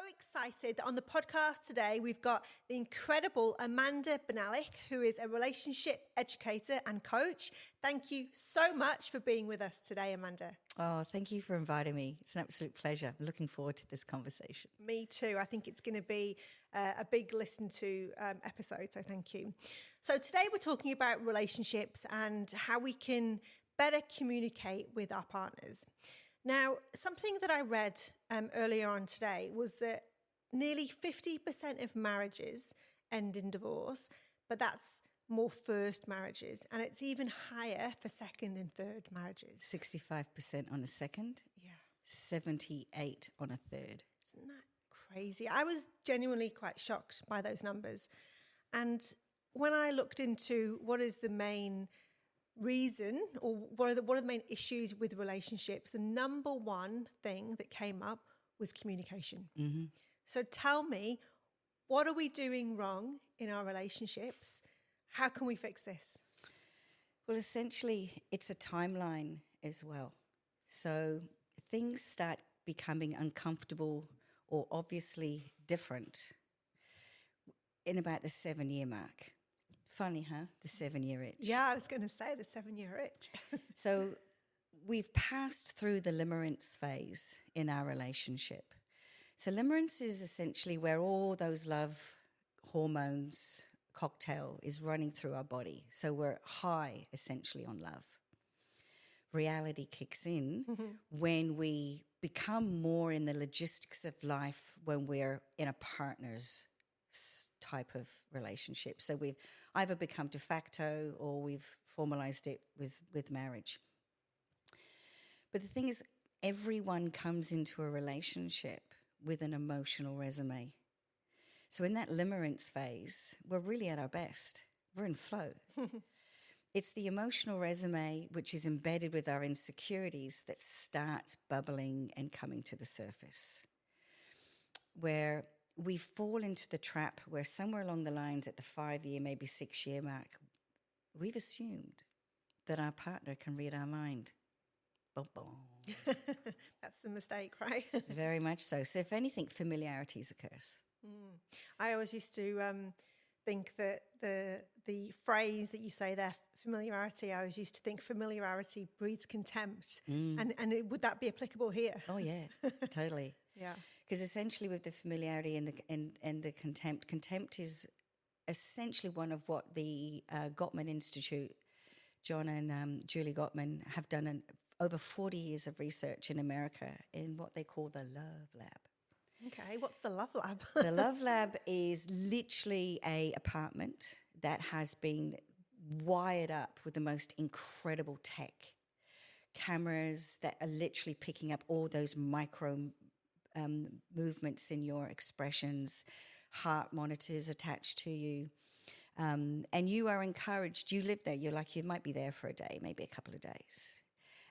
so excited that on the podcast today, we've got the incredible Amanda Bennallack, who is a relationship educator and coach. Thank you so much for being with us today, Amanda. Oh, thank you for inviting me. It's an absolute pleasure. I'm looking forward to this conversation. Me too. I think it's going to be a big listen to episode, so thank you. So today we're talking about relationships and how we can better communicate with our partners. Now, something that I read earlier on today was that nearly 50% of marriages end in divorce, but that's more first marriages, and it's even higher for second and third marriages. 65% on a second, 78 on a third. Isn't that crazy? I was genuinely quite shocked by those numbers. And when I looked into what is the main reason or what are the main issues with relationships, the number one thing that came up was communication. Mm-hmm. So tell me, what are we doing wrong in our relationships? How can we fix this? Well, essentially, it's a timeline as well. So things start becoming uncomfortable or obviously different in about the 7-year mark. Funny, huh? The 7-year itch. Yeah, I was going to say the 7-year itch. So we've passed through the limerence phase in our relationship. So limerence is essentially where all those love hormones cocktail is running through our body. So we're high essentially on love. Reality kicks in when we become more in the logistics of life when we're in a partner's type of relationship. So we've either become de facto or we've formalized it with marriage. But the thing is, everyone comes into a relationship with an emotional resume. So in that limerence phase, we're really at our best. We're in flow. It's the emotional resume which is embedded with our insecurities that starts bubbling and coming to the surface, where we fall into the trap where somewhere along the lines at the 5-year, maybe 6-year mark, we've assumed that our partner can read our mind. Boom, boom. That's the mistake, right? Very much so. So if anything, familiarity is a curse. I always used to think that the phrase that you say there, familiarity, I always used to think familiarity breeds contempt. And would that be applicable here? Oh, yeah, totally. Yeah. Because essentially with the familiarity and the contempt is essentially one of what the Gottman Institute, John and Julie Gottman, have done over 40 years of research in America in what they call the Love Lab. Okay, what's the Love Lab? The Love Lab is literally a apartment that has been wired up with the most incredible tech. Cameras that are literally picking up all those micro movements in your expressions, heart monitors attached to you. And you are encouraged, you live there, you might be there for a day, maybe a couple of days.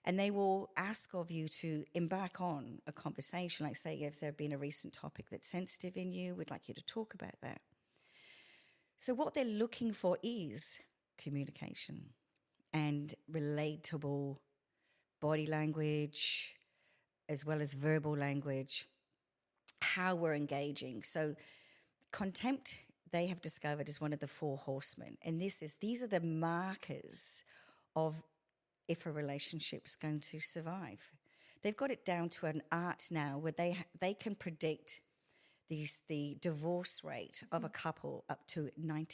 And they will ask of you to embark on a conversation, like say, if there been a recent topic that's sensitive in you, we'd like you to talk about that. So what they're looking for is communication and relatable body language, as well as verbal language, how we're engaging. So contempt, they have discovered, is one of the 4 horsemen. And these are the markers of if a relationship's going to survive. They've got it down to an art now where they can predict the divorce rate of a couple up to 95%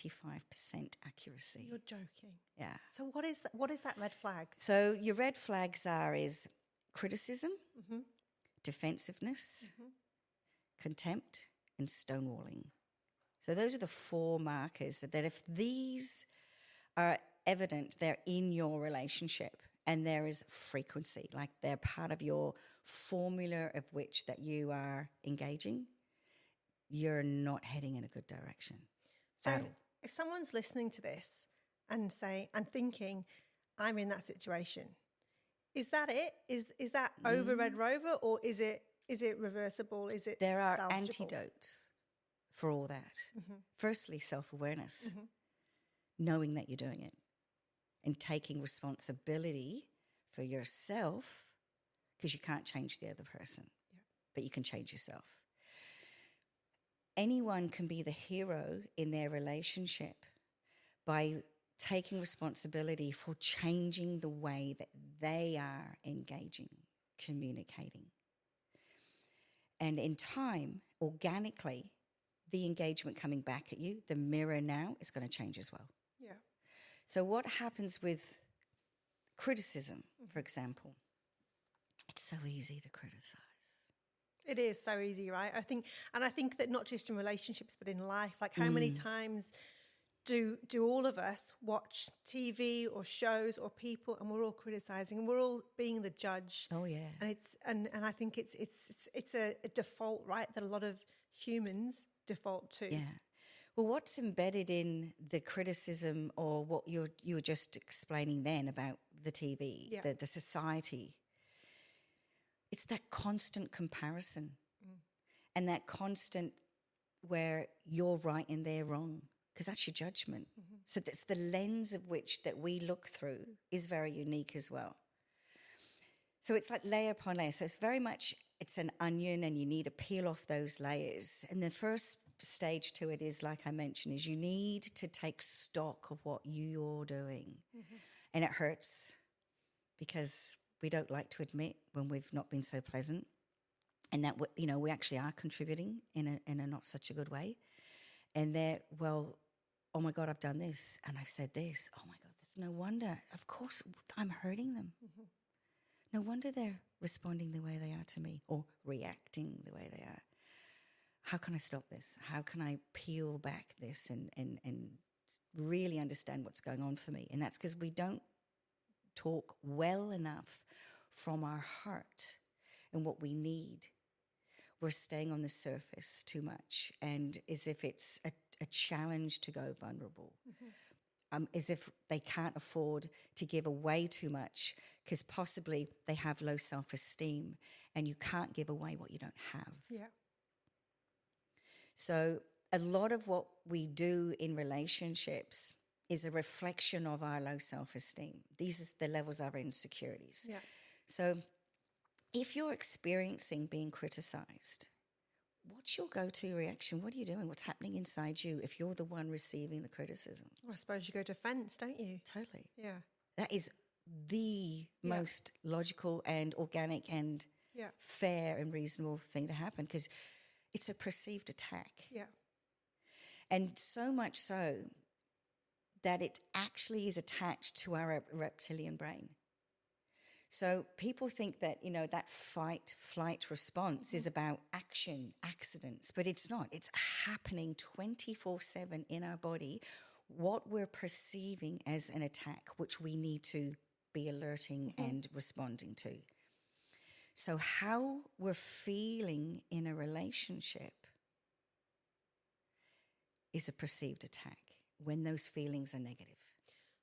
accuracy. You're joking. Yeah. So what is that red flag? So your red flags is criticism, defensiveness, contempt, and stonewalling. So those are the 4 markers that if these are evident, they're in your relationship and there is frequency, like they're part of your formula of which that you are engaging, you're not heading in a good direction. So if someone's listening to this and thinking, I'm in that situation, is that it? Is that over Red Rover, or is it reversible? Is it There are salvageable? antidotes for all that. Firstly, self-awareness, knowing that you're doing it and taking responsibility for yourself, because you can't change the other person, but you can change yourself. anyone can be the hero in their relationship by taking responsibility for changing the way that they are engaging, communicating. And in time, organically, the engagement coming back at you, the mirror now, is going to change as well. Yeah. So what happens with criticism, for example? It's so easy to criticize. It is so easy, right? I think that not just in relationships, but in life, like how many times do all of us watch TV or shows or people, and we're all criticizing, and we're all being the judge. Oh yeah. And I think it's a default, right, that a lot of humans default to. Yeah. Well, what's embedded in the criticism, or what you were just explaining then about the TV, the society, it's that constant comparison and that constant where you're right and they're wrong, because that's your judgment. So that's the lens of which that we look through is very unique as well. So it's like layer upon layer. So it's very much, it's an onion, and you need to peel off those layers. And the first stage to it is, like I mentioned, is you need to take stock of what you're doing. And it hurts because we don't like to admit when we've not been so pleasant, and that we actually are contributing in a not such a good way. And they're, well, oh my God, I've done this and I've said this. Oh my God, there's no wonder. Of course, I'm hurting them. No wonder they're responding the way they are to me, or reacting the way they are. How can I stop this? How can I peel back this and really understand what's going on for me? And that's because we don't talk well enough from our heart and what we need. We're staying on the surface too much, and as if it's a challenge to go vulnerable, as if they can't afford to give away too much because possibly they have low self-esteem, and you can't give away what you don't have. Yeah. So a lot of what we do in relationships is a reflection of our low self-esteem. These are the levels of our insecurities. Yeah. So if you're experiencing being criticized, what's your go-to reaction? What are you doing? What's happening inside you if you're the one receiving the criticism? Well, I suppose you go defense, don't you? Totally. Yeah. That is the most logical and organic and fair and reasonable thing to happen, because it's a perceived attack. Yeah. And so much so that it actually is attached to our reptilian brain. So people think that, that fight-flight response is about action, accidents, but it's not. It's happening 24/7 in our body, what we're perceiving as an attack, which we need to be alerting and responding to. So how we're feeling in a relationship is a perceived attack when those feelings are negative.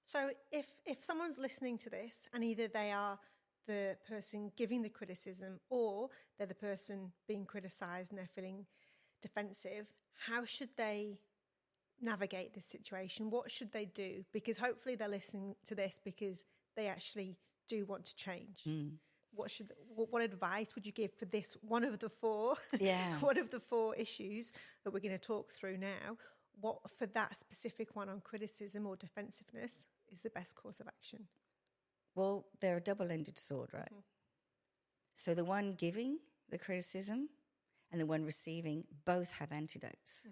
So if someone's listening to this, and either they are the person giving the criticism or they're the person being criticised and they're feeling defensive, how should they navigate this situation? What should they do? Because hopefully they're listening to this because they actually do want to change. What advice would you give for this one of the four? One of the four issues that we're going to talk through now? What for that specific one on criticism or defensiveness is the best course of action? Well, they're a double-ended sword, right? So the one giving the criticism and the one receiving both have antidotes.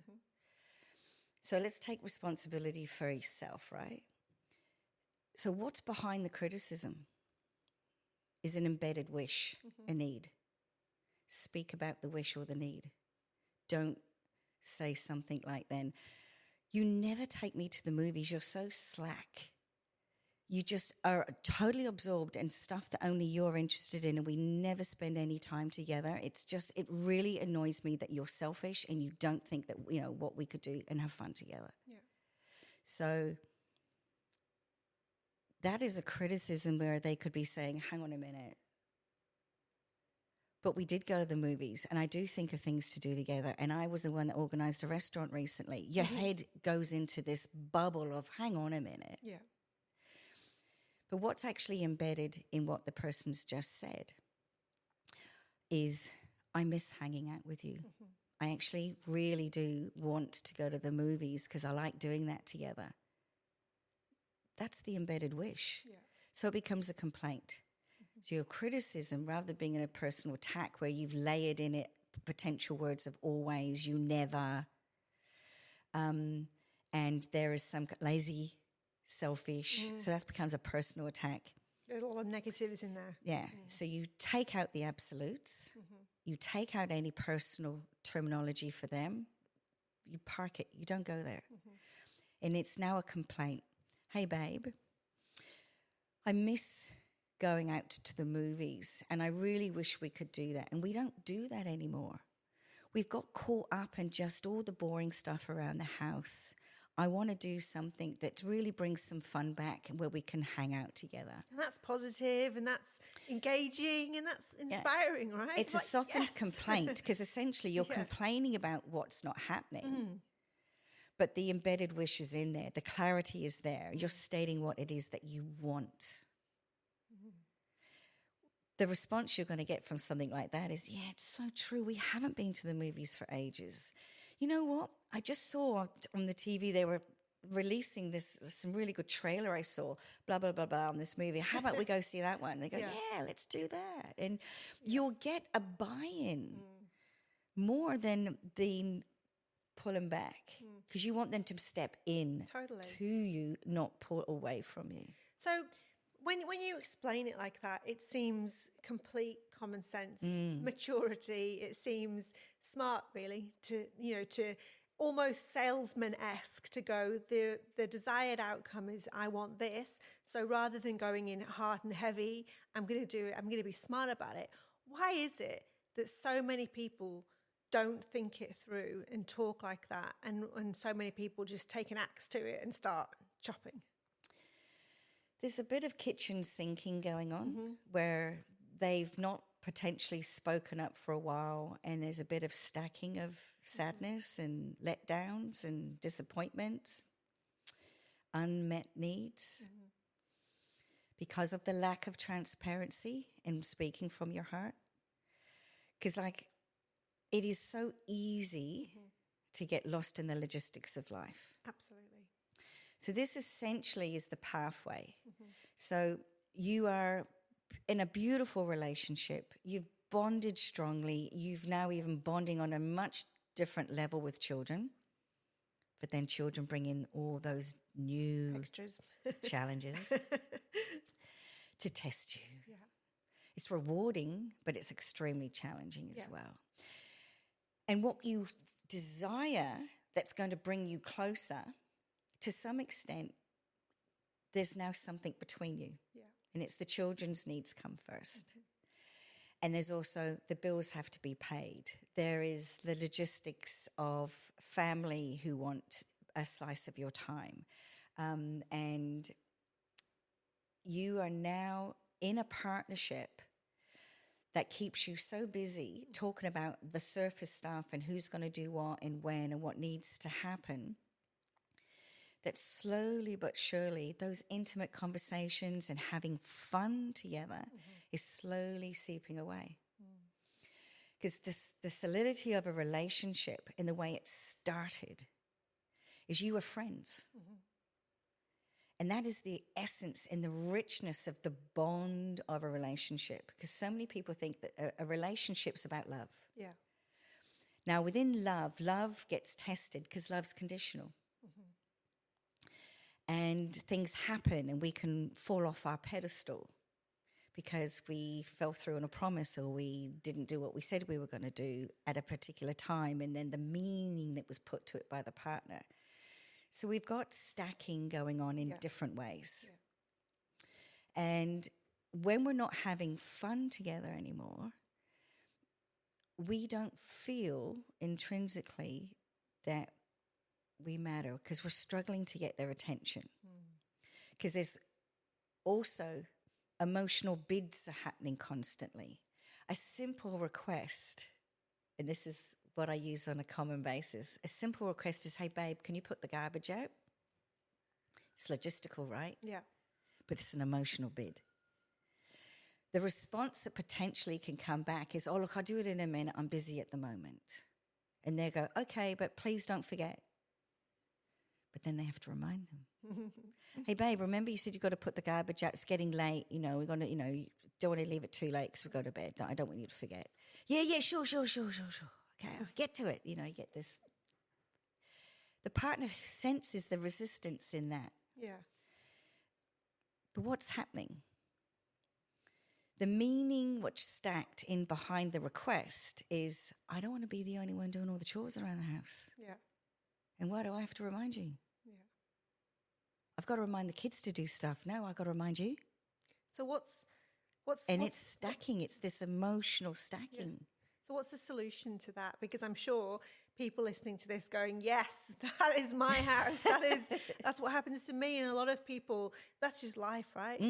So let's take responsibility for yourself, right? So what's behind the criticism is an embedded wish, a need. Speak about the wish or the need. Don't say something like, then, you never take me to the movies, you're so slack. You just are totally absorbed in stuff that only you're interested in, and we never spend any time together. It's just, it really annoys me that you're selfish and you don't think that, what we could do and have fun together. Yeah. So that is a criticism where they could be saying, hang on a minute, but we did go to the movies, and I do think of things to do together, and I was the one that organised a restaurant recently. Your head goes into this bubble of, hang on a minute. Yeah. But what's actually embedded in what the person's just said is, I miss hanging out with you. I actually really do want to go to the movies because I like doing that together. That's the embedded wish. Yeah. So it becomes a complaint. So your criticism, rather than being in a personal attack where you've layered in it potential words of always, you never, and there is some lazy, selfish. So that becomes a personal attack. There's a lot of negatives in there. Yeah. So you take out the absolutes. You take out any personal terminology for them. You park it. You don't go there. And it's now a complaint. Hey, babe, I miss going out to the movies and I really wish we could do that. And we don't do that anymore. We've got caught up in just all the boring stuff around the house. I want to do something that really brings some fun back where we can hang out together. And that's positive and that's engaging and that's inspiring, right? It's like, a softened complaint because essentially you're complaining about what's not happening. But the embedded wish is in there. The clarity is there. You're stating what it is that you want. The response you're going to get from something like that is, yeah, it's so true. We haven't been to the movies for ages. You know what? I just saw on the TV they were releasing some really good trailer I saw, blah, blah, blah, blah, on this movie. How about we go see that one? And they go, yeah, let's do that. And you'll get a buy-in more than the pulling back because you want them to step in to you, not pull away from you. So when you explain it like that, it seems complete common sense, maturity. It seems smart, really, to almost salesman-esque to go, the desired outcome is I want this. So rather than going in hard and heavy, I'm going to do it. I'm going to be smart about it. Why is it that so many people don't think it through and talk like that, and so many people just take an axe to it and start chopping? There's a bit of kitchen sinking going on where they've not potentially spoken up for a while, and there's a bit of stacking of sadness and letdowns and disappointments, unmet needs because of the lack of transparency and speaking from your heart. Because it is so easy to get lost in the logistics of life. Absolutely. So this essentially is the pathway. So you are in a beautiful relationship. You've bonded strongly. You've now even bonding on a much different level with children. But then children bring in all those new Extras. challenges to test you. Yeah. It's rewarding, but it's extremely challenging as well. And what you desire that's going to bring you closer, to some extent, there's now something between you. Yeah. And it's the children's needs come first. And there's also the bills have to be paid. There is the logistics of family who want a slice of your time. And you are now in a partnership that keeps you so busy talking about the surface stuff and who's going to do what and when and what needs to happen, that slowly but surely those intimate conversations and having fun together is slowly seeping away. Because the solidity of a relationship in the way it started is you were friends. And that is the essence and the richness of the bond of a relationship. Because so many people think that a relationship's about love. Yeah. Now, within love gets tested because love's conditional. And things happen and we can fall off our pedestal because we fell through on a promise or we didn't do what we said we were going to do at a particular time, and then the meaning that was put to it by the partner. So we've got stacking going on in different ways. Yeah. And when we're not having fun together anymore, we don't feel intrinsically that we matter because we're struggling to get their attention. Because there's also emotional bids are happening constantly. A simple request, and this is what I use on a common basis, a simple request is, hey, babe, can you put the garbage out? It's logistical, right? Yeah. But it's an emotional bid. The response that potentially can come back is, oh, look, I'll do it in a minute. I'm busy at the moment. And they go, okay, but please don't forget. But then they have to remind them. Hey, babe, remember you said you got to put the garbage out. It's getting late. We're going to, you don't want to leave it too late because we go to bed. No, I don't want you to forget. Yeah, sure. Okay, I'll get to it. You get this. The partner senses the resistance in that. Yeah. But what's happening? The meaning what's stacked in behind the request is, I don't want to be the only one doing all the chores around the house. Yeah. And why do I have to remind you? Yeah. I've got to remind the kids to do stuff. No, I've got to remind you. So what's it's stacking. It's this emotional stacking. Yeah. So what's the solution to that? Because I'm sure people listening to this going, yes, that is my house. That's what happens to me. And a lot of people, that's just life, right?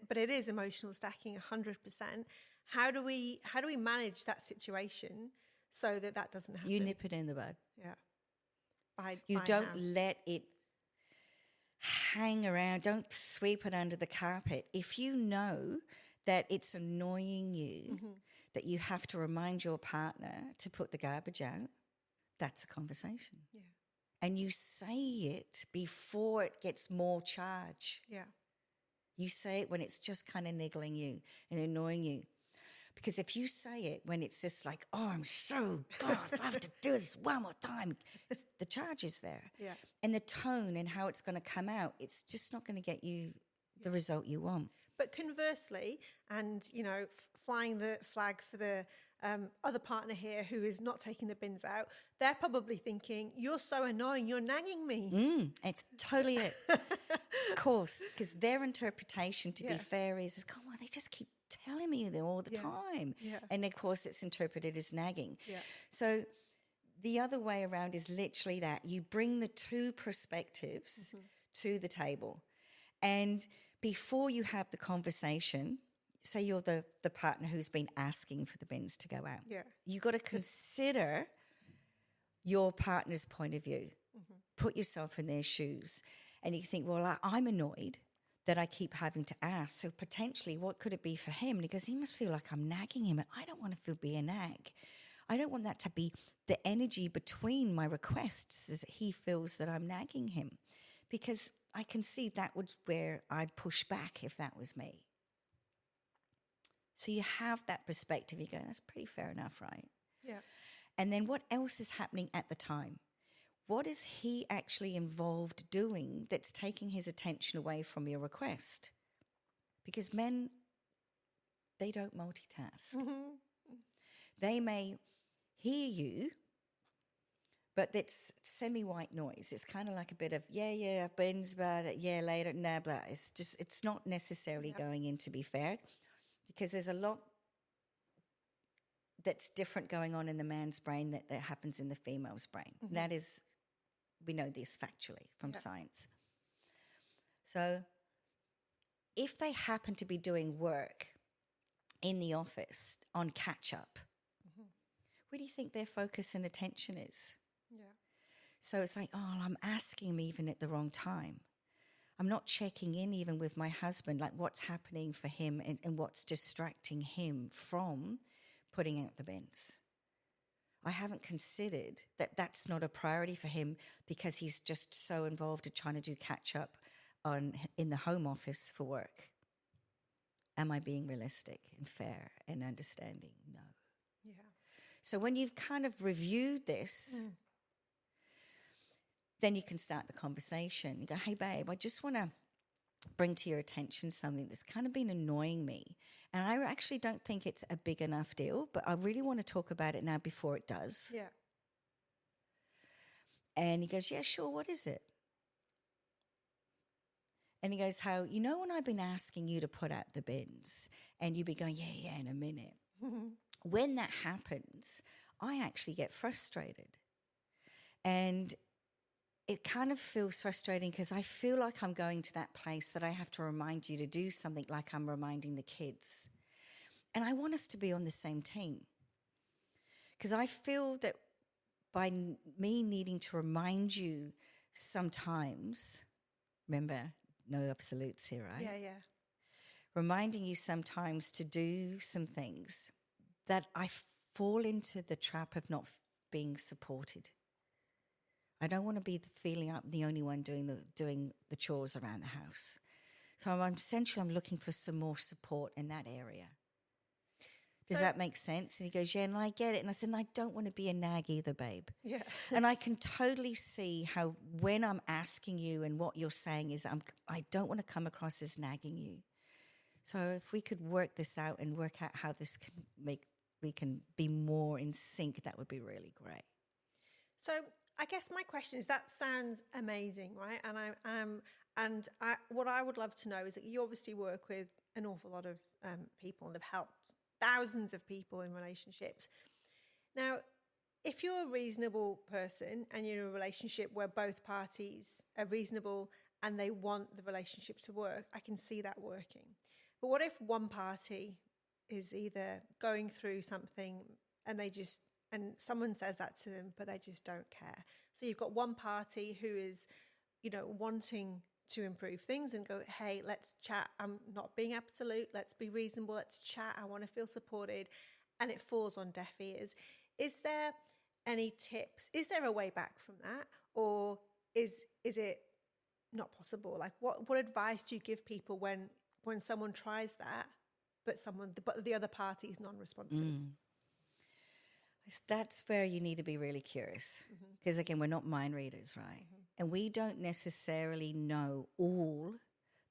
But it is emotional stacking 100%. How do we manage that situation so that doesn't happen? You nip it in the bud. Yeah. You don't let it hang around. Don't sweep it under the carpet. If you know that it's annoying you, that you have to remind your partner to put the garbage out, that's a conversation. Yeah. And you say it before it gets more charge. Yeah. You say it when it's just kind of niggling you and annoying you. Because if you say it when it's just like, oh, I'm so, God, I have to do this one more time, the charge is there. Yeah. And the tone and how it's going to come out, it's just not going to get you the result you want. But conversely, and, flying the flag for the other partner here who is not taking the bins out, they're probably thinking, you're so annoying, you're nagging me. It's totally it. Of course, because their interpretation, to be fair, is, oh, well, they just keep telling me all the time. Yeah. And, of course, it's interpreted as nagging. Yeah. So the other way around is literally that. You bring the two perspectives to the table. And before you have the conversation, say you're the partner who's been asking for the bins to go out. Yeah. You've got to consider your partner's point of view. Put yourself in their shoes. And you think, well, I'm annoyed that I keep having to ask. So potentially, what could it be for him? And he goes, he must feel like I'm nagging him. And I don't want to be a nag. I don't want that to be the energy between my requests, as he feels that I'm nagging him. Because I can see that was where I'd push back if that was me. So you have that perspective. You go, that's pretty fair enough, right? Yeah. And then what else is happening at the time? What is he actually involved doing that's taking his attention away from your request? Because men, they don't multitask. They may hear you, but it's semi-white noise. It's kind of like a bit of, yeah, bins, but yeah, later, nah, blah. It's not necessarily going in, to be fair, because there's a lot that's different going on in the man's brain that happens in the female's brain. That is, we know this factually from science. So if they happen to be doing work in the office on catch-up, where do you think their focus and attention is? Yeah. So it's like, oh, I'm asking him even at the wrong time. I'm not checking in even with my husband, like what's happening for him and what's distracting him from putting out the bins. I haven't considered that that's not a priority for him because he's just so involved in trying to do catch-up in the home office for work. Am I being realistic and fair and understanding? No. Yeah. So when you've kind of reviewed this, then you can start the conversation. You go, hey, babe, I just want to bring to your attention something that's kind of been annoying me. And I actually don't think it's a big enough deal, but I really want to talk about it now before it does. Yeah. And he goes, yeah, sure, what is it? And he goes, when I've been asking you to put out the bins and you be going, yeah, in a minute. When that happens, I actually get frustrated. And it kind of feels frustrating because I feel like I'm going to that place that I have to remind you to do something like I'm reminding the kids. And I want us to be on the same team. Because I feel that by me needing to remind you sometimes, remember, no absolutes here, right? Yeah. Reminding you sometimes to do some things that I fall into the trap of not being supported. I don't want to be feeling I'm the only one doing the chores around the house. So I'm looking for some more support in that area. Does that make sense? And he goes, yeah, and I get it. And I said, I don't want to be a nag either, babe. Yeah. And I can totally see how when I'm asking you and what you're saying is I don't want to come across as nagging you. So if we could work this out and work out how this we can be more in sync, that would be really great. So I guess my question is, that sounds amazing, right? And what I would love to know is that you obviously work with an awful lot of people and have helped thousands of people in relationships. Now, if you're a reasonable person and you're in a relationship where both parties are reasonable and they want the relationship to work, I can see that working. But what if one party is either going through something and someone says that to them, but they just don't care? So you've got one party who is, wanting to improve things and go, hey, let's chat. I'm not being absolute. Let's be reasonable. Let's chat. I want to feel supported. And it falls on deaf ears. Is there any tips? Is there a way back from that? Or is it not possible? Like what advice do you give people when someone tries that, but the other party is non-responsive? That's where you need to be really curious. Because again, we're not mind readers, right? And we don't necessarily know all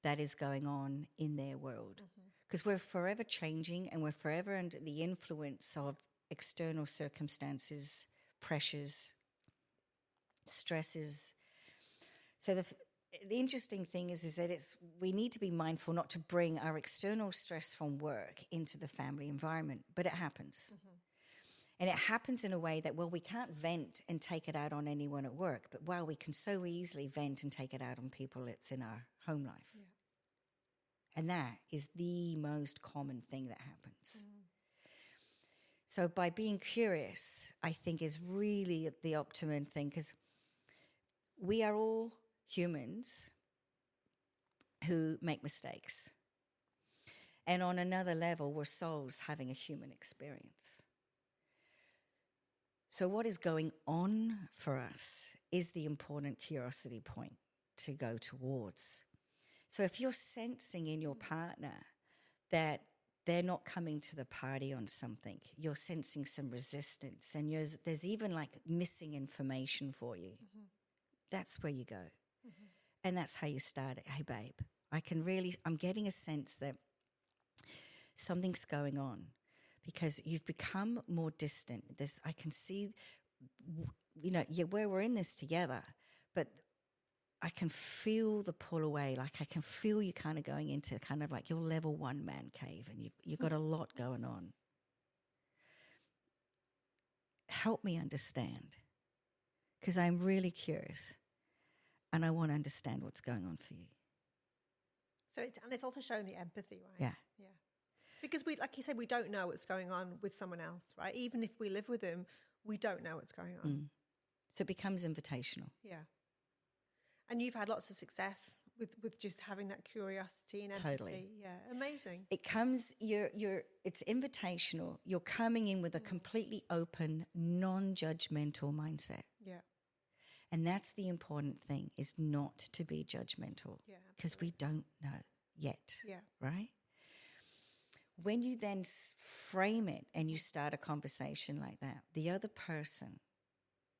that is going on in their world. Because we're forever changing and we're forever under the influence of external circumstances, pressures, stresses. So the interesting thing is that we need to be mindful not to bring our external stress from work into the family environment, but it happens. And it happens in a way that, we can't vent and take it out on anyone at work, but we can so easily vent and take it out on people that's in our home life. Yeah. And that is the most common thing that happens. So by being curious, I think is really the optimum thing, because we are all humans who make mistakes. And on another level, we're souls having a human experience. So what is going on for us is the important curiosity point to go towards. So if you're sensing in your partner that they're not coming to the party on something, you're sensing some resistance, and there's even like missing information for you, that's where you go. And that's how you start it. Hey, babe, I'm getting a sense that something's going on, because you've become more distant. I can see, where we're in this together, but I can feel the pull away. Like I can feel you kind of going into kind of like your level 1 man cave, and you've got a lot going on. Help me understand, because I'm really curious and I want to understand what's going on for you. So it's also showing the empathy, right? Yeah. Yeah. Because like you said, we don't know what's going on with someone else, right? Even if we live with them, we don't know what's going on. So it becomes invitational. Yeah. And you've had lots of success with just having that curiosity and empathy. Totally. Yeah, amazing. It comes, it's invitational. You're coming in with a completely open, non-judgmental mindset. Yeah. And that's the important thing, is not to be judgmental. Yeah, because we don't know yet. Yeah. Right? When you then frame it and you start a conversation like that, the other person,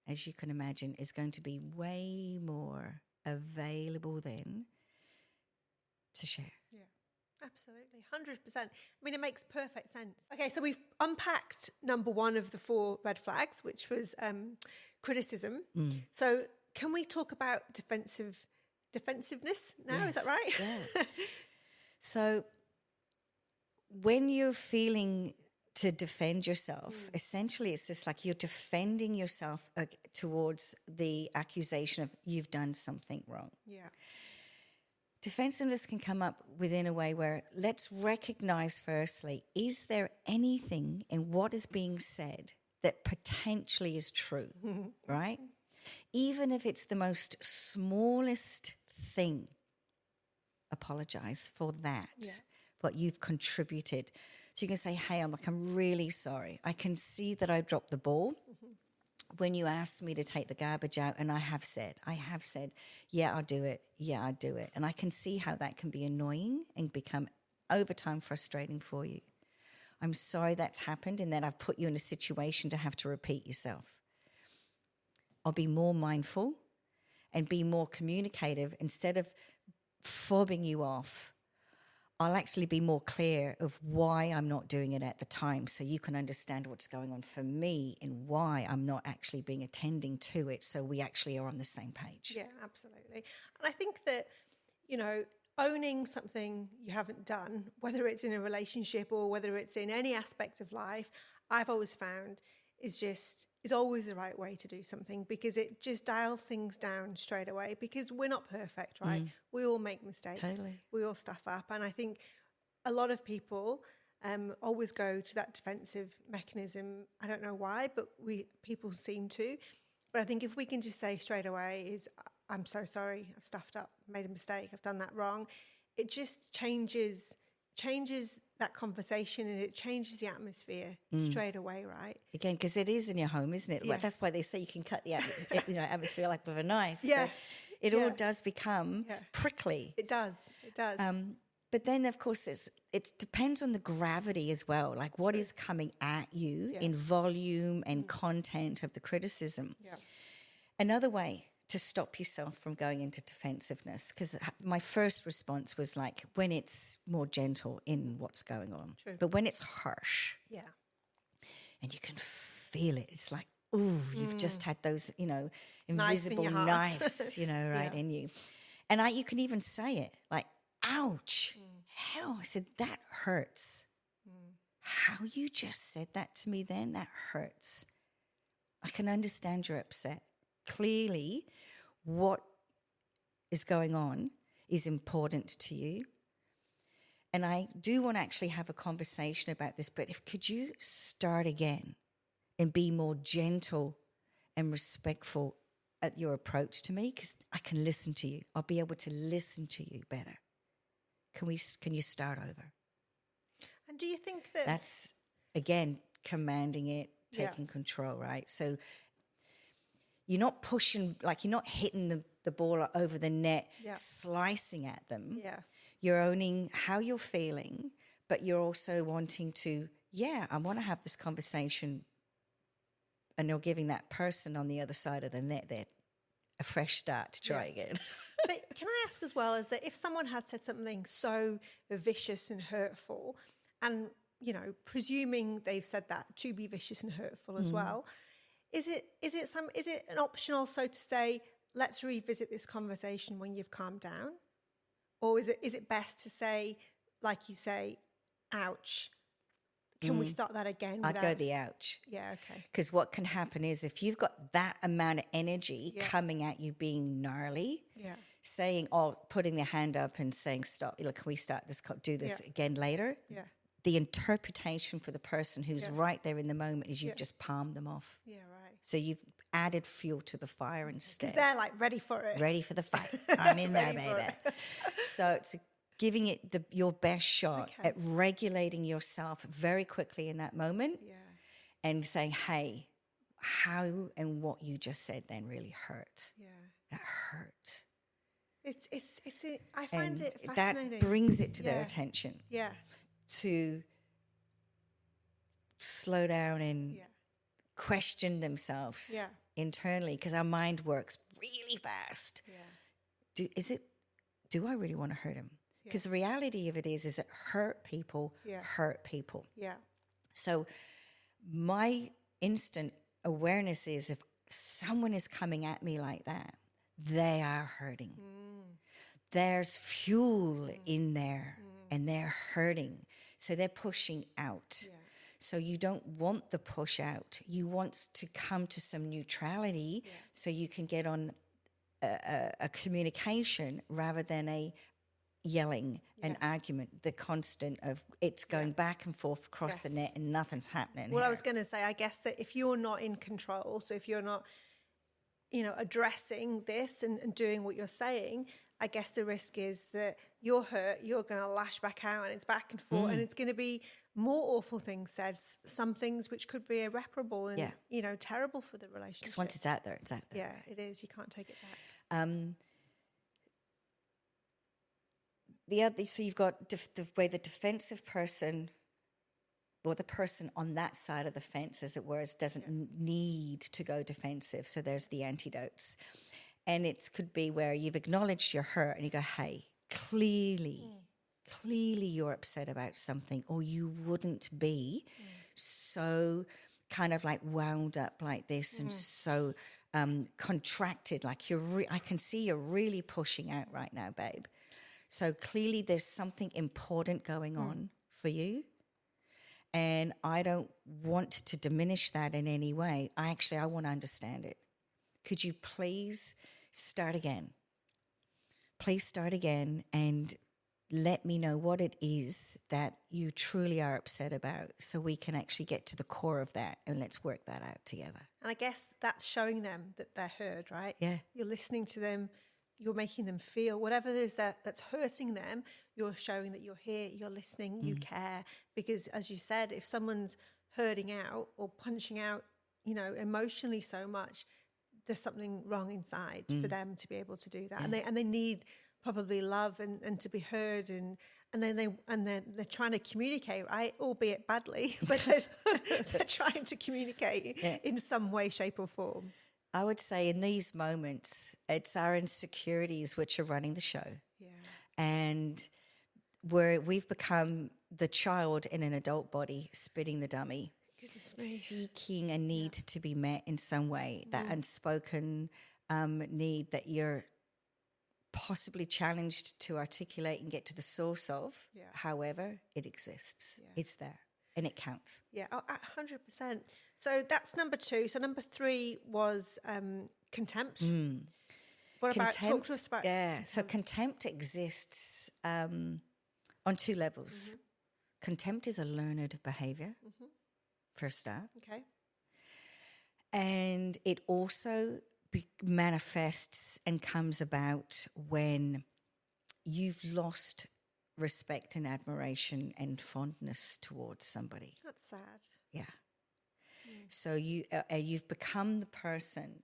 as you can imagine, is going to be way more available then to share. Yeah, absolutely. 100%. I mean, it makes perfect sense. Okay, so we've unpacked number 1 of the 4 red flags, which was criticism. So can we talk about defensiveness now? Yes. Is that right? Yeah. So when you're feeling to defend yourself, essentially it's just like you're defending yourself towards the accusation of you've done something wrong. Yeah. Defensiveness can come up within a way where let's recognize firstly, is there anything in what is being said that potentially is true, right? Even if it's the most smallest thing, apologize for that, what you've contributed. So you can say, hey, I'm really sorry. I can see that I dropped the ball. when you ask me to take the garbage out, and I have said, yeah, I'll do it. Yeah, I'll do it. And I can see how that can be annoying and become over time frustrating for you. I'm sorry that's happened and that I've put you in a situation to have to repeat yourself. I'll be more mindful and be more communicative. Instead of fobbing you off, I'll actually be more clear of why I'm not doing it at the time, so you can understand what's going on for me and why I'm not actually being attending to it, so we actually are on the same page. Yeah, absolutely. And I think that, you know, owning something you haven't done, whether it's in a relationship or whether it's in any aspect of life, I've always found is always the right way to do something, because it just dials things down straight away, because we're not perfect, right? We all make mistakes. Totally. We all stuff up. And I think a lot of people always go to that defensive mechanism. I don't know why, but people seem to. But I think if we can just say straight away I'm so sorry, I've stuffed up, made a mistake, I've done that wrong, it just changes that conversation, and it changes the atmosphere straight away, right? Again, because it is in your home, isn't it? Yeah. That's why they say you can cut the atmosphere like with a knife. Yes. So it all does become prickly. It does. But then, of course, it depends on the gravity as well, like what is coming at you in volume and content of the criticism. Yeah. Another way to stop yourself from going into defensiveness, because my first response was like when it's more gentle in what's going on. True. But when it's harsh and you can feel it, it's like, ooh, you've just had those, invisible knives, right in you. And you can even say it like, ouch, hell, I said, that hurts. How you just said that to me then, that hurts. I can understand you're upset. Clearly, what is going on is important to you. And I do want to actually have a conversation about this, but could you start again and be more gentle and respectful at your approach to me? Because I can listen to you. I'll be able to listen to you better. Can you start over? And do you think that... That's, again, commanding it, taking control, right? So you're not pushing, like you're not hitting the ball over the net, slicing at them. Yeah. You're owning how you're feeling, but you're also wanting to, I want to have this conversation, and you're giving that person on the other side of the net there a fresh start to try again. But can I ask as well, is that if someone has said something so vicious and hurtful, and, presuming they've said that to be vicious and hurtful as well, is it an option also to say, let's revisit this conversation when you've calmed down? Or is it best to say, like you say, ouch, can we start that again? I'd go the ouch. Yeah, okay. Because what can happen is if you've got that amount of energy coming at you being gnarly, saying, putting their hand up and saying, stop, can we start this, do this again later? Yeah. The interpretation for the person who's right there in the moment is you've just palmed them off. Yeah, right. So you've added fuel to the fire instead. Because they're like ready for it. Ready for the fight. I'm in there, baby. So it's giving it your best shot at regulating yourself very quickly in that moment and saying, hey, how and what you just said then really hurt. Yeah. That hurt. I find it fascinating. That brings it to their attention. Yeah. To slow down and question themselves internally, because our mind works really fast. Yeah. Do I really want to hurt him? Because the reality of it is that hurt people hurt people. Yeah. So my instant awareness is if someone is coming at me like that, they are hurting. There's fuel in there and they're hurting. So they're pushing out. Yeah. So you don't want the push out. You want to come to some neutrality so you can get on a communication rather than a yelling, an argument, the constant of it's going back and forth across the net and nothing's happening. Well, I was going to say, I guess that if you're not in control, so if you're not, addressing this and doing what you're saying, I guess the risk is that you're hurt, you're going to lash back out, and it's back and forth, and it's going to be more awful things said, some things which could be irreparable and, you know, terrible for the relationship. Because once it's out there, it's out there. Yeah, it is. You can't take it back. So you've got the way the defensive person, or the person on that side of the fence, as it were, doesn't need to go defensive. So there's the antidotes. And it could be where you've acknowledged you're hurt and you go, hey, clearly you're upset about something, or you wouldn't be so kind of like wound up like this and so contracted. Like I can see you're really pushing out right now, babe. So clearly there's something important going on for you. And I don't want to diminish that in any way. I want to understand it. Could you please start again? Please start again and let me know what it is that you truly are upset about, so we can actually get to the core of that and let's work that out together. And I guess that's showing them that they're heard, right? Yeah. You're listening to them. You're making them feel whatever it is that's hurting them. You're showing that you're here, you're listening, you care. Because as you said, if someone's hurting out or punching out, you know, emotionally so much, there's something wrong inside for them to be able to do that. And they need probably love and to be heard, and then they're trying to communicate, right? Albeit badly, but they're trying to communicate in some way, shape or form. I would say in these moments, it's our insecurities which are running the show. Yeah. And we've become the child in an adult body, spitting the dummy, seeking a need to be met in some way, that unspoken need that you're possibly challenged to articulate and get to the source of. Yeah. However, it exists. Yeah. It's there and it counts. Yeah, 100%. So that's number 2. So number 3 was contempt. What about, talk to us about contempt. So contempt exists on 2 levels. Contempt is a learned behavior, for a start. Okay. And it also manifests and comes about when you've lost respect and admiration and fondness towards somebody. That's sad. Yeah. So you've become the person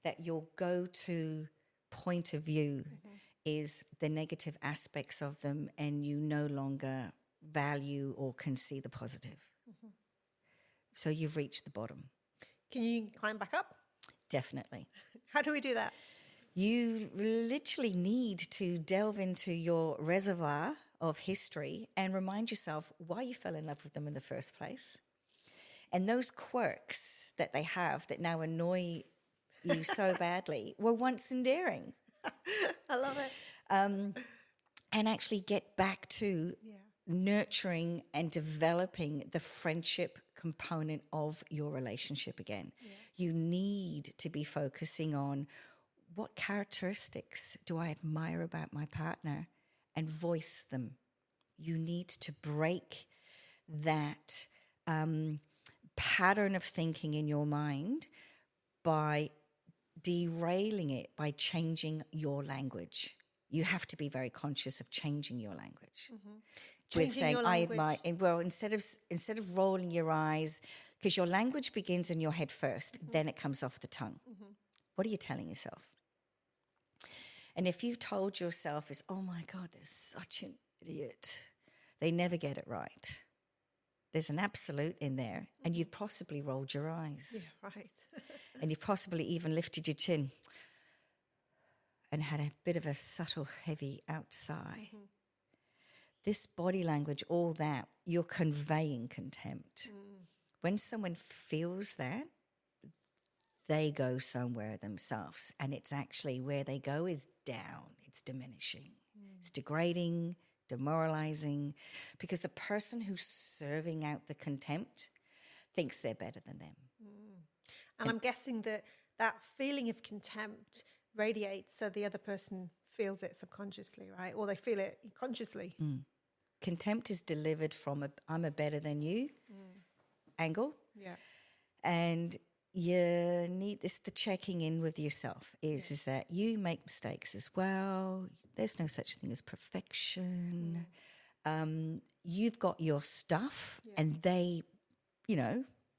that your go-to point of view is the negative aspects of them, and you no longer value or can see the positive. So you've reached the bottom. Can you climb back up? Definitely. How do we do that? You literally need to delve into your reservoir of history and remind yourself why you fell in love with them in the first place. And those quirks that they have that now annoy you so badly were once endearing. I love it. And actually get back to nurturing and developing the friendship component of your relationship again. Yeah. You need to be focusing on what characteristics do I admire about my partner and voice them. You need to break that pattern of thinking in your mind by derailing it, by changing your language. You have to be very conscious of changing your language. With saying, I admire, well, instead of rolling your eyes, because your language begins in your head first, then it comes off the tongue. What are you telling yourself? And if you've told yourself is, oh my God, there's such an idiot, they never get it right. There's an absolute in there, and you've possibly rolled your eyes. Yeah, right. And you've possibly even lifted your chin and had a bit of a subtle, heavy outside. This body language, all that, you're conveying contempt. When someone feels that, they go somewhere themselves, and it's actually where they go is down. It's diminishing. It's degrading, demoralizing, because the person who's serving out the contempt thinks they're better than them. And I'm guessing that feeling of contempt radiates so the other person feels it subconsciously, right? Or they feel it consciously. Contempt is delivered from I'm a better than you angle. Yeah. And you need this, the checking in with yourself is that you make mistakes as well. There's no such thing as perfection. You've got your stuff and they,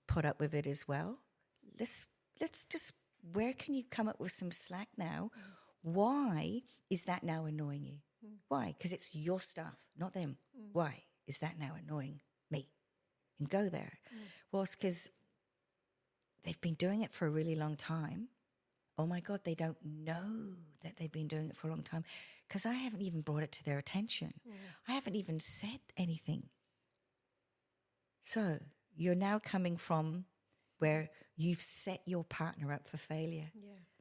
put up with it as well. Let's just, where can you come up with some slack now? Why is that now annoying you? Why? Because it's your stuff, not them. Why is that now annoying me? And go there. Well, it's because they've been doing it for a really long time. Oh my God, they don't know that they've been doing it for a long time because I haven't even brought it to their attention. I haven't even said anything. So you're now coming from where you've set your partner up for failure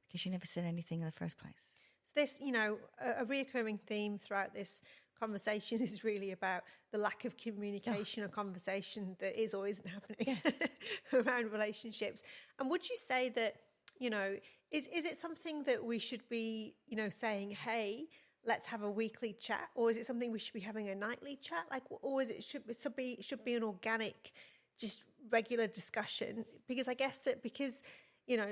because you never said anything in the first place. So this, a reoccurring theme throughout this conversation is really about the lack of communication or conversation that is or isn't happening around relationships. And would you say that, is it something that we should be, saying, hey, let's have a weekly chat, or is it something we should be having a nightly chat? Like, or is it should be an organic, just regular discussion? Because I guess that because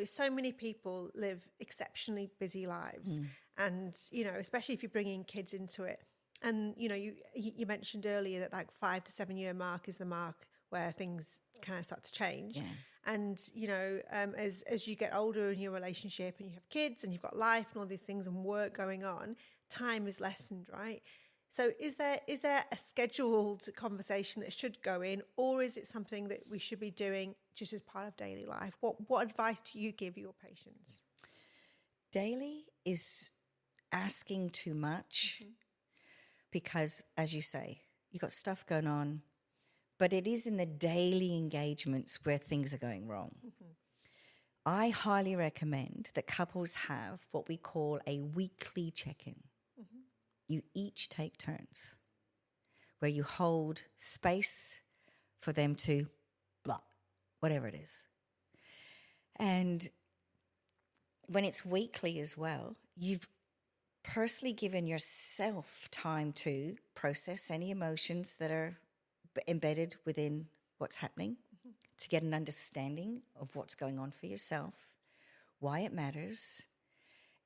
so many people live exceptionally busy lives, and especially if you're bringing kids into it. And you mentioned earlier that like 5 to 7 year mark is the mark where things kind of start to change. And as you get older in your relationship and you have kids and you've got life and all these things and work going on, time is lessened, right? So is there a scheduled conversation that should go in, or is it something that we should be doing just as part of daily life? What advice do you give your patients? Daily is asking too much because, as you say, you've got stuff going on, but it is in the daily engagements where things are going wrong. I highly recommend that couples have what we call a weekly check-in. You each take turns where you hold space for them to blah, whatever it is. And when it's weekly as well, you've personally given yourself time to process any emotions that are embedded within what's happening, to get an understanding of what's going on for yourself, why it matters,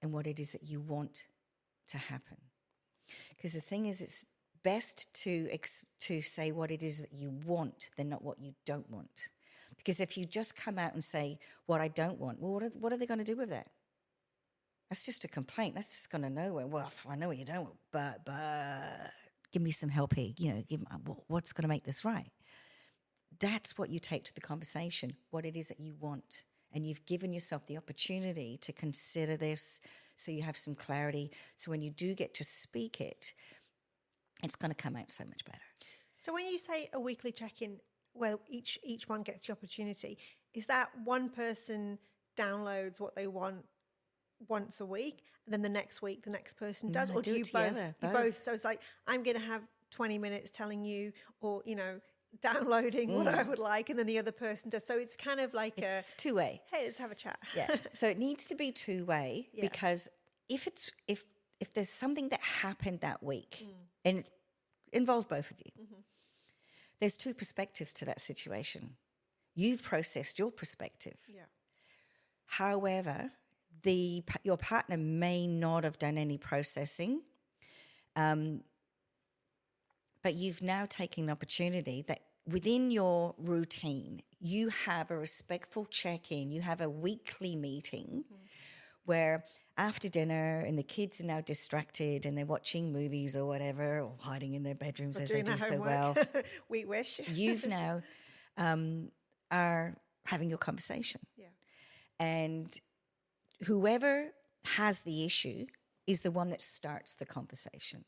and what it is that you want to happen. Because the thing is, it's best to say what it is that you want than not what you don't want. Because if you just come out and say what I don't want, well, what are they going to do with that? That's just a complaint. That's just going to nowhere. Well, I know what you don't want, but give me some help here. What's going to make this right? That's what you take to the conversation, what it is that you want. And you've given yourself the opportunity to consider this so you have some clarity. So when you do get to speak it, it's going to come out so much better. So when you say a weekly check-in, well, each one gets the opportunity, is that one person downloads what they want once a week, and then the next week the next person does? No, or do you both? So it's like, I'm going to have 20 minutes telling you, or, downloading what I would like, and then the other person does. So it's kind of like it's two-way. Hey, let's have a chat. Yeah. So it needs to be two-way because if there's something that happened that week and it involved both of you, there's two perspectives to that situation. You've processed your perspective. Yeah. However, your partner may not have done any processing, but you've now taken an opportunity that within your routine, you have a respectful check-in, you have a weekly meeting where after dinner and the kids are now distracted and they're watching movies or whatever, or hiding in their bedrooms as they do so well. We wish. You've now are having your conversation. Yeah. And whoever has the issue is the one that starts the conversation.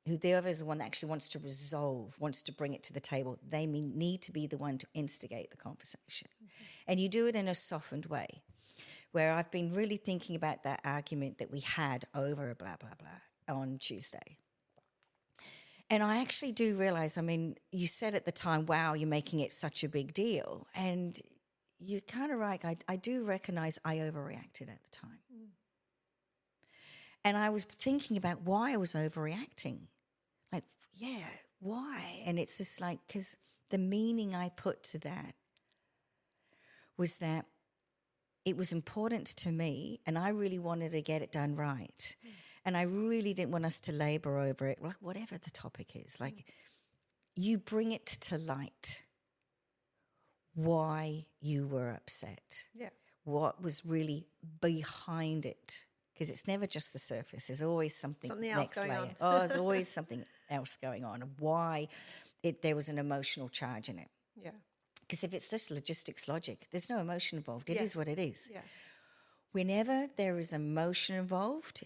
Whoever is the one that actually wants to resolve, wants to bring it to the table, they need to be the one to instigate the conversation. And you do it in a softened way, where I've been really thinking about that argument that we had over blah, blah, blah on Tuesday. And I actually do realize, you said at the time, wow, you're making it such a big deal. And you're kind of right. I do recognize I overreacted at the time. And I was thinking about why I was overreacting. Like, yeah, why? And it's just like, because the meaning I put to that was that it was important to me, and I really wanted to get it done right. And I really didn't want us to labor over it, like whatever the topic is. Like, you bring it to light why you were upset. Yeah. What was really behind it. Because it's never just the surface. There's always something else next going layer. on. Oh, there's always something else going on, and why there was an emotional charge in it. Yeah. Because if it's just logistics logic, there's no emotion involved. It is what it is. Yeah. Whenever there is emotion involved,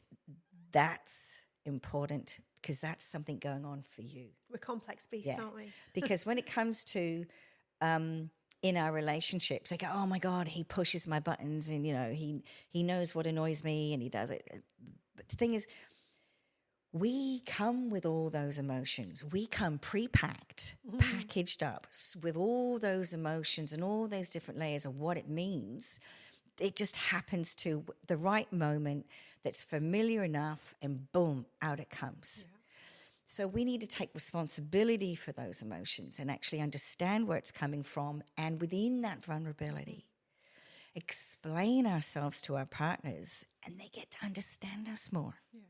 that's important, because that's something going on for you. We're complex beasts, aren't we? Because when it comes to in our relationships, they go, oh my God, he pushes my buttons, and he knows what annoys me, and he does it. But the thing is, we come with all those emotions. We come pre-packed, packaged up with all those emotions and all those different layers of what it means. It just happens to the right moment that's familiar enough, and boom, out it comes. Yeah. So we need to take responsibility for those emotions and actually understand where it's coming from, and within that vulnerability, explain ourselves to our partners, and they get to understand us more. Yeah.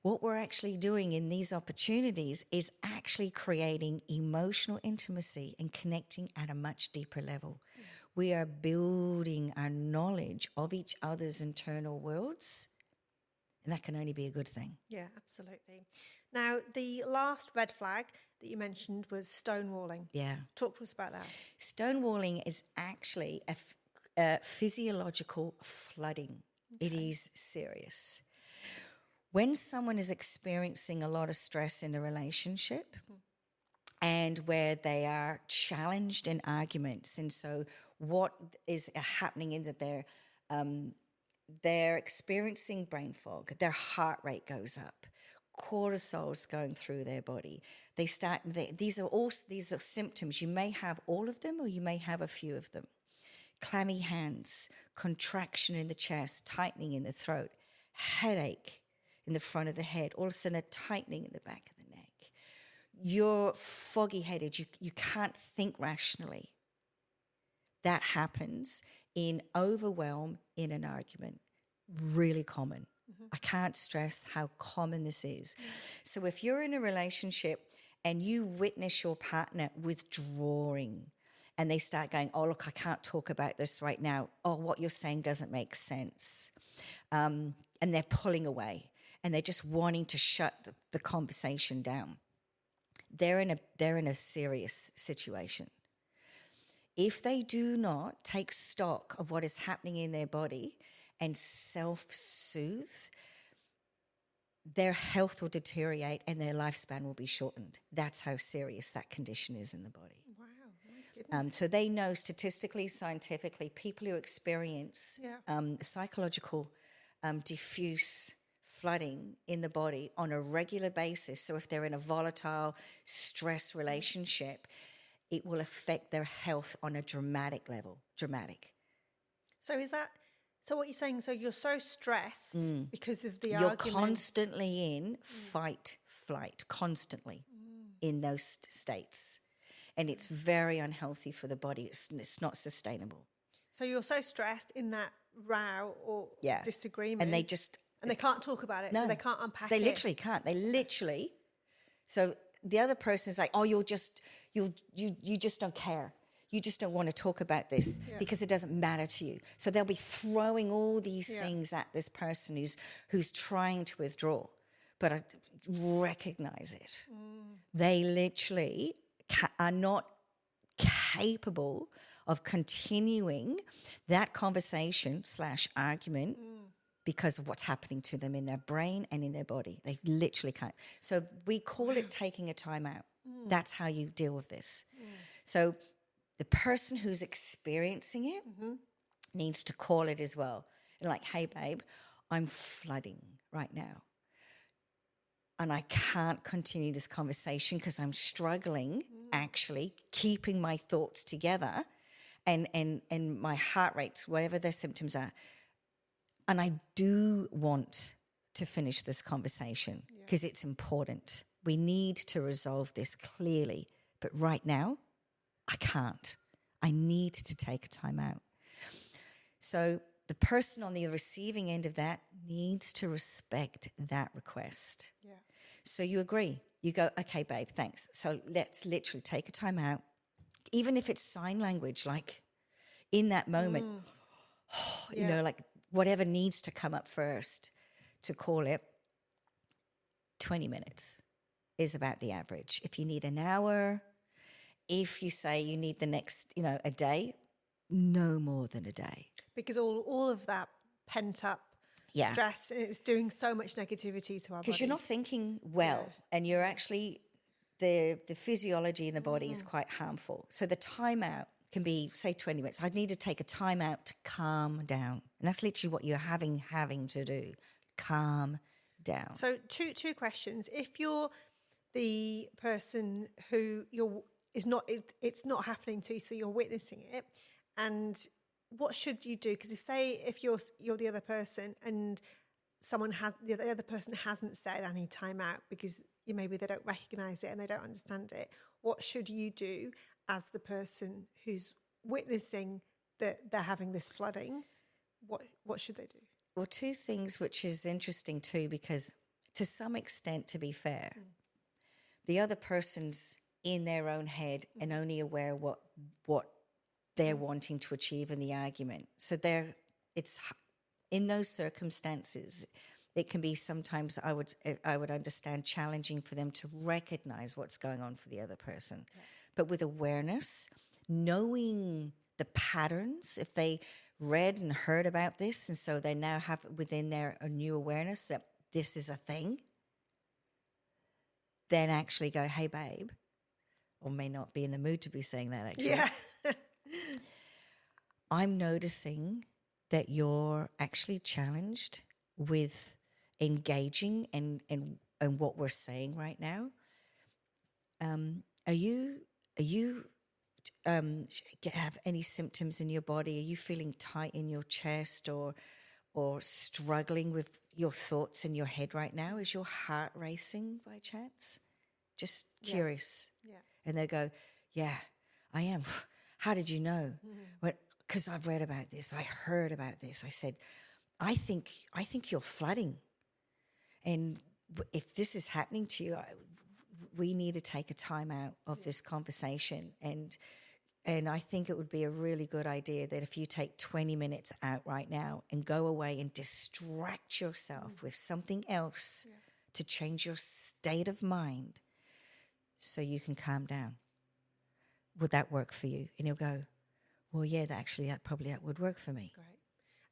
What we're actually doing in these opportunities is actually creating emotional intimacy and connecting at a much deeper level. Yeah. We are building our knowledge of each other's internal worlds, and that can only be a good thing. Yeah, absolutely. Now, the last red flag that you mentioned was stonewalling. Yeah. Talk to us about that. Stonewalling is actually a physiological flooding. Okay. It is serious. When someone is experiencing a lot of stress in a relationship, and where they are challenged in arguments, and so what is happening is that they're experiencing brain fog, their heart rate goes up, cortisol's going through their body. These are symptoms. You may have all of them, or you may have a few of them. Clammy hands, contraction in the chest, tightening in the throat, headache in the front of the head, all of a sudden a tightening in the back of the neck. You're foggy-headed. You can't think rationally. That happens in overwhelm in an argument. Really common. Mm-hmm. I can't stress how common this is. Mm-hmm. So if you're in a relationship and you witness your partner withdrawing, and they start going, oh, look, I can't talk about this right now. Oh, what you're saying doesn't make sense. And they're pulling away, and they're just wanting to shut the conversation down. They're in a serious situation. If they do not take stock of what is happening in their body and self-soothe, their health will deteriorate and their lifespan will be shortened. That's how serious that condition is in the body. Wow, my goodness. So they know statistically, scientifically, people who experience psychological diffuse flooding in the body on a regular basis. So if they're in a volatile stress relationship, it will affect their health on a dramatic level. Dramatic. So what you're saying, so you're so stressed because of the You're argument. constantly in fight, flight, constantly in those states. And it's very unhealthy for the body. It's not sustainable. So you're so stressed in that row or disagreement. And they can't talk about it, so they can't unpack it. They literally can't. So the other person is like, oh, you just don't care. You just don't want to talk about this because it doesn't matter to you. So they'll be throwing all these things at this person who's trying to withdraw. But I recognize it. They literally are not capable of continuing that conversation / argument because of what's happening to them in their brain and in their body. They literally can't. So we call it taking a time out. That's how you deal with this. So the person who's experiencing it needs to call it as well. And like, hey, babe, I'm flooding right now. And I can't continue this conversation because I'm struggling actually keeping my thoughts together and my heart rate, whatever their symptoms are. And I do want to finish this conversation because it's important. We need to resolve this clearly. But right now, I can't. I need to take a time out. So the person on the receiving end of that needs to respect that request. Yeah. So you agree. You go, okay, babe, thanks. So let's literally take a time out, even if it's sign language, like in that moment, you know, like whatever needs to come up first to call it. 20 minutes is about the average. If you need an hour, if you say you need the next, you know, a day, no more than a day. Because all of that pent up stress is doing so much negativity to our body. Because you're not thinking well, and you're actually, the physiology in the body is quite harmful. So the timeout can be, say, 20 minutes. I need to take a timeout to calm down. And that's literally what you're having to do. Calm down. So two questions. If you're the person who it's not happening to, so you're witnessing it, and what should you do? Because if you're the other person and the other person hasn't said I need time out because maybe they don't recognize it and they don't understand it, what should you do as the person who's witnessing that they're having this flooding? What should they do? Well, two things, which is interesting too, because to some extent, to be fair, the other person's in their own head and only aware what they're wanting to achieve in the argument. So it's in those circumstances, it can be sometimes, I would understand, challenging for them to recognize what's going on for the other person. Yeah. But with awareness, knowing the patterns, if they read and heard about this, and so they now have within their a new awareness that this is a thing, then actually go, hey, babe, or may not be in the mood to be saying that actually. Yeah. I'm noticing that you're actually challenged with engaging and what we're saying right now. Are you have any symptoms in your body? Are you feeling tight in your chest or struggling with your thoughts in your head right now? Is your heart racing by chance? Just curious. Yeah. And they go, yeah, I am. How did you know? Because I've read about this. I heard about this. I said, I think you're flooding. And if this is happening to you, we need to take a time out of this conversation. And I think it would be a really good idea that if you take 20 minutes out right now and go away and distract yourself with something else to change your state of mind so you can calm down. Would that work for you? And you'll go, well, yeah, that would work for me. Great.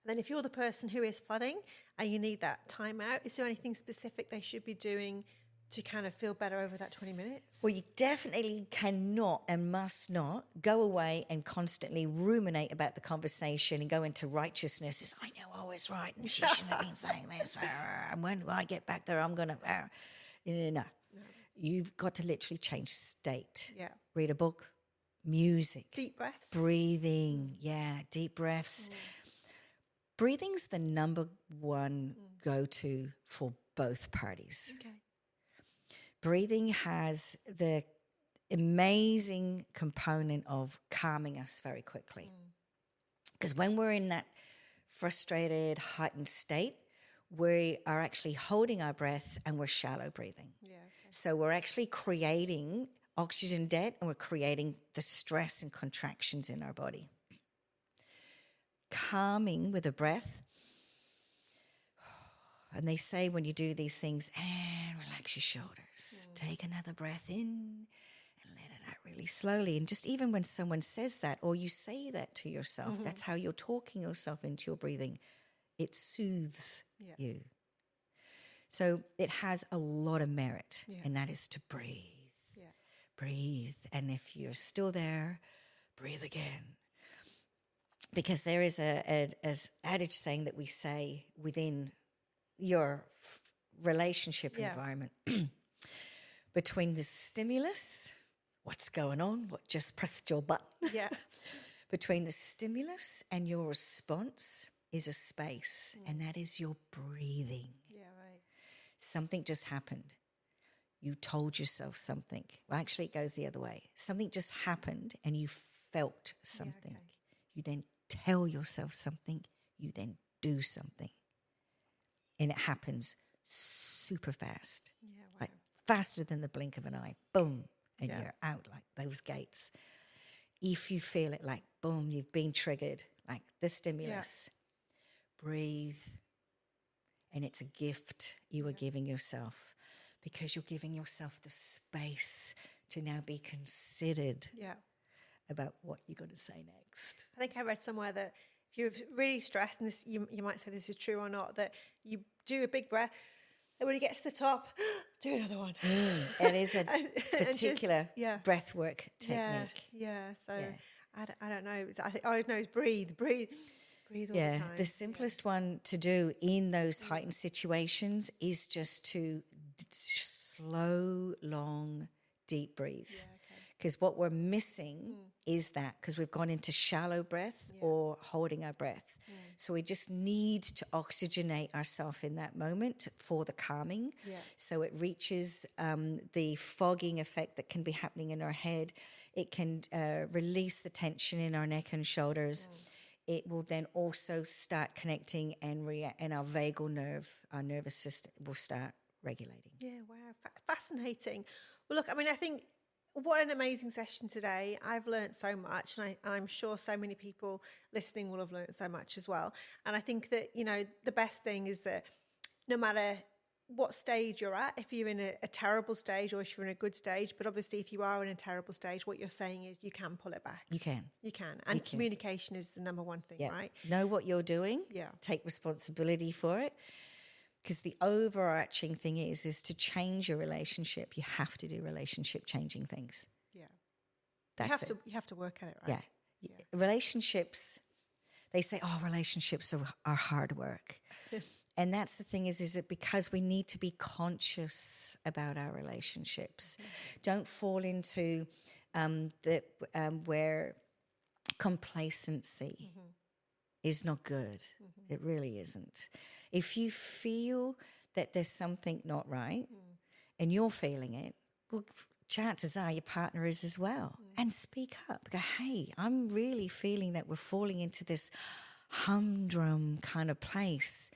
And then if you're the person who is flooding and you need that time out, is there anything specific they should be doing to kind of feel better over that 20 minutes? Well, you definitely cannot and must not go away and constantly ruminate about the conversation and go into righteousness. It's, I know I was right and she shouldn't have been saying this. And when I get back there, I'm going to... No. You've got to literally change state. Yeah. Read a book, music. Deep breaths. Breathing. Yeah, deep breaths. Breathing's the number one go-to for both parties. Okay. Breathing has the amazing component of calming us very quickly. Because when we're in that frustrated, heightened state, we are actually holding our breath and we're shallow breathing. Yeah, okay. So we're actually creating oxygen debt and we're creating the stress and contractions in our body. Calming with a breath. And they say when you do these things, and relax your shoulders. Take another breath in and let it out really slowly. And just even when someone says that or you say that to yourself, that's how you're talking yourself into your breathing. It soothes you. So it has a lot of merit, and that is to breathe. Yeah. Breathe. And if you're still there, breathe again. Because there is a adage saying that we say within your relationship environment between the stimulus, what's going on, what just pressed your button, between the stimulus and your response is a space, and that is your breathing. Yeah, right. Something just happened. You told yourself something. Well, actually, it goes the other way. Something just happened, and you felt something. Yeah, okay. You then tell yourself something, you then do something. And it happens super fast. Yeah, wow. Like faster than the blink of an eye. Boom. And you're out like those gates. If you feel it like, boom, you've been triggered, like the stimulus, breathe. And it's a gift you are giving yourself, because you're giving yourself the space to now be considered about what you're going to say next. I think I read somewhere that if you're really stressed, and this, you might say this is true or not, that you do a big breath, and when you get to the top, do another one. It is a particular breath work technique. So I don't know. I think all I know is breathe all the time. The simplest one to do in those heightened situations is just to slow, long, deep breathe. Because what we're missing is that, because we've gone into shallow breath or holding our breath. So we just need to oxygenate ourselves in that moment for the calming. So it reaches the fogging effect that can be happening in our head. It can release the tension in our neck and shoulders. It will then also start connecting and our vagal nerve, our nervous system will start regulating. Yeah, wow, fascinating. Well, look, I mean, I think what an amazing session today. I've learned so much, and I'm sure so many people listening will have learned so much as well. And I think that, you know, the best thing is that no matter what stage you're at, if you're in a terrible stage or if you're in a good stage, but obviously if you are in a terrible stage, what you're saying is you can pull it back. You can. And communication is the number one thing, right? Know what you're doing. Take responsibility for it. Because the overarching thing is to change your relationship, you have to do relationship changing things. That's you have to work at it, right? Relationships, they say, relationships are hard work. And that's the thing is it because we need to be conscious about our relationships. Don't fall into where complacency is not good. It really isn't. If you feel that there's something not right and you're feeling it, well, chances are your partner is as well. And speak up. Go, hey, I'm really feeling that we're falling into this humdrum kind of place.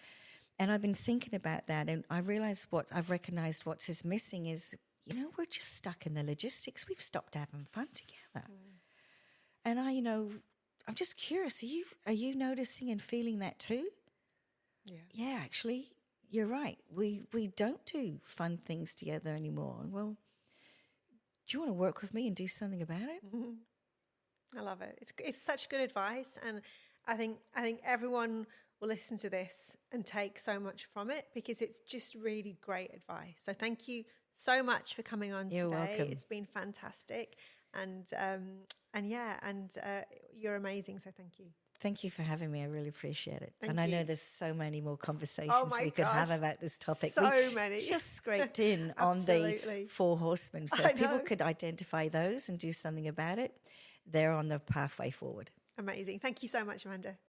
And I've been thinking about that, and I realized I've recognized what is missing is, you know, we're just stuck in the logistics. We've stopped having fun together. And I'm just curious, are you noticing and feeling that too? Yeah, actually, you're right. We don't do fun things together anymore. Well, do you want to work with me and do something about it? I love it. It's such good advice, and I think everyone will listen to this and take so much from it, because it's just really great advice. So thank you so much for coming on You're today. welcome. It's been fantastic, and you're amazing. So thank you. Thank you for having me. I really appreciate it. Thank I you. know there's so many more conversations we could have about this topic. So many. Just scraped in on the 4 horsemen. So if people could identify those and do something about it, they're on the pathway forward. Amazing. Thank you so much, Amanda.